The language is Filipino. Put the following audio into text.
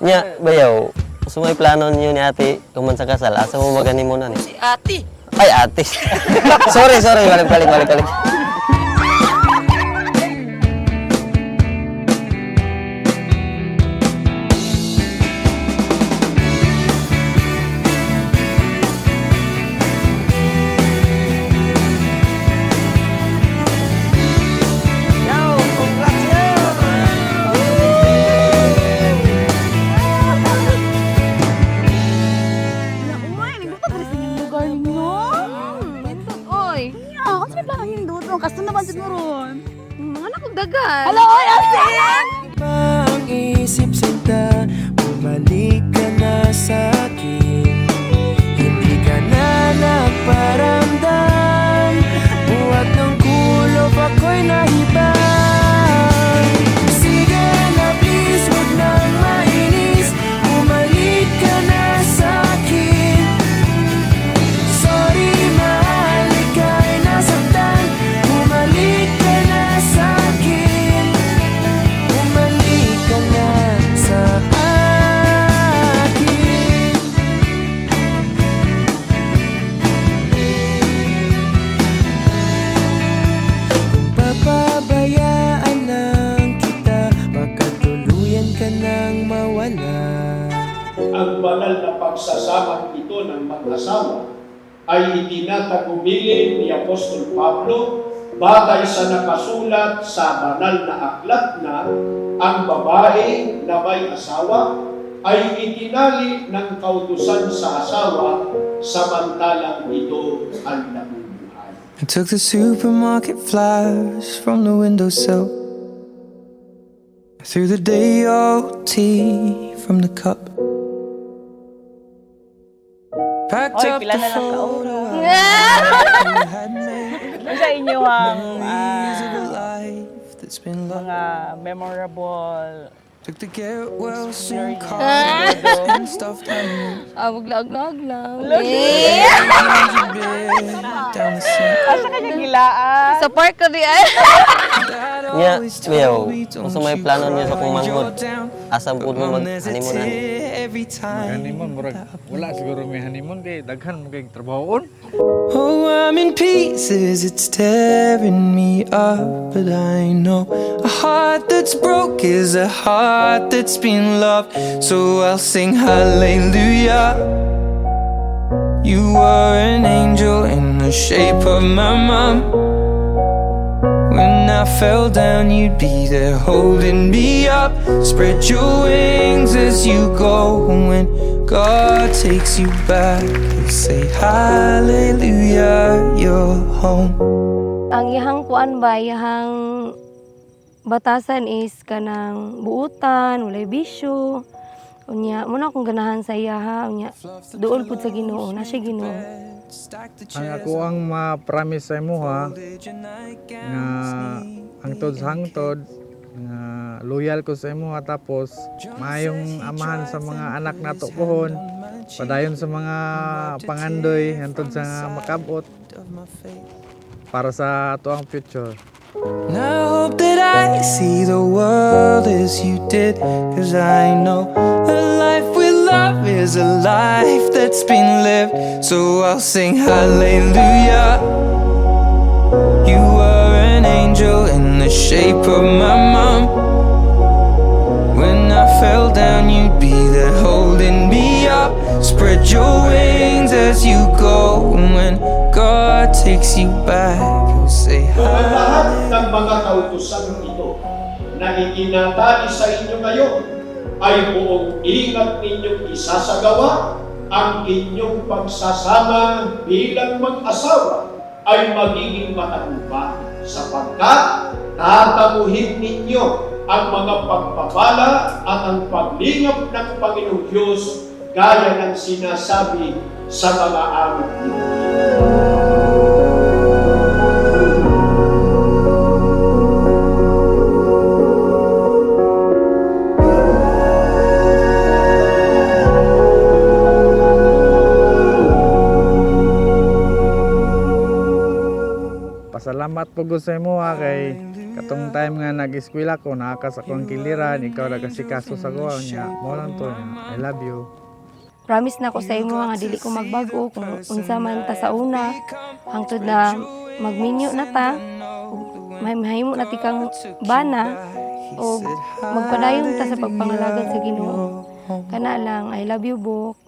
Nya, bayaw. Sumay plano niyo ni ate kuman sa kasal. Asa mo magani mo na ni? Si ate. Ay, ate. sorry. Balik. Uy, nagbuka ba sa inyong lugar ninyo? Ito, oy. Yeah, kasi may plano yung dutong. Kasto naman siguro. Mga nakagdagan. Hello, oy, Asin! Ang isip sinta, bumalik ka na sa akin. Hindi ka na nagparamdam. Buhat ng kulob ako'y nahibang. Sige na please, huwag nang mainis. Bumalik ka na sa akin. Sorry mahal, ika'y nasaktan. Bumalik ka na sa akin. Bumalik ka na sa akin. Kung papabayaan lang kita, baka tuluyan ka nang mawala. Ang banal na pagsasamang ito ng mag-asawa ay itinatagumilin ni Apostol Pablo batay sa nakasulat sa banal na aklat na ang babae na may asawa ay itinali ng kautusan sa asawa samantalang ito ay nabubuhay. I took the supermarket flyers from the windowsill. I threw the day old tea from the cup. Packed Oy, up pila the na lang ka photo oras. you had made. Ano sa inyo ang Memories of a life that's been lost. mga memorable Took the get well soon Memories. cards and stuffed animals. Waglag lang. Down the sink. asa ka niya gilaan? Sa park ko di ay. Dad Nya, always bayaw. told me, don't Kung sumay you plano niyo sa cry kung when manghod. you're down. Asa po mo Mom, there's a mag-honeymoon na. tear every time. Honeymoon, murag wala siguro may honeymoon kay daghan mo kay trabahoon. Oh, I'm in pieces, it's tearing me up. But I know a heart that's broke is a heart that's been loved. So I'll sing hallelujah. You were an angel in the shape of my mom. When I fell down, you'd be there holding me up. Spread your wings as you go. When God takes you back, He'll say hallelujah, you're home. Ang ihang kuan ba, ihang batasan is kanang buutan, walay bisyo. Unya, muna akong ganahan sa iya ha. Unya, doon pud sa Ginoo, na siya Ginoo. Ang ako ang ma-promise sa imo ha nga hangtod sa hangtod nga loyal ko sa imo ha, tapos maayong amahan sa mga anak nato pohon, padayon sa mga pangandoy hangtod sa makabot para sa ato ang future. And I hope that I see the world as you did. 'Cause I know a life with love is a life that's been lived. So I'll sing hallelujah. You were an angel in the shape of my mom. When I fell down, you'd be there holding me up. Spread your wings as you go. When God takes you back, He'll say Ang lahat ng mga kautusan ito na itinatali sa inyo ngayon ay buong ingat ninyong isasagawa. Ang inyong pagsasama bilang mag-asawa ay magiging matagumpay sapagkat tatamuhin ninyo ang mga pagpapala at ang paglingap ng Panginoong Diyos gaya ng sinasabi sa mga awit ninyo. Pasalamat po ko sa imo ha kay Katong time nga nag-eskwela ko, nakakas ako ang kiliran, ikaw nagasikaso sa ko niya. Mo lang to niya. I love you. Promise na ko sa imo nga dili ko magbago kung unsa man ta sa una hangtod na magminyo na ta. Mahimo na ti kang bana o magpadayon ta sa pagpangalagad sa Ginoo. Kana lang, I love you, Bok.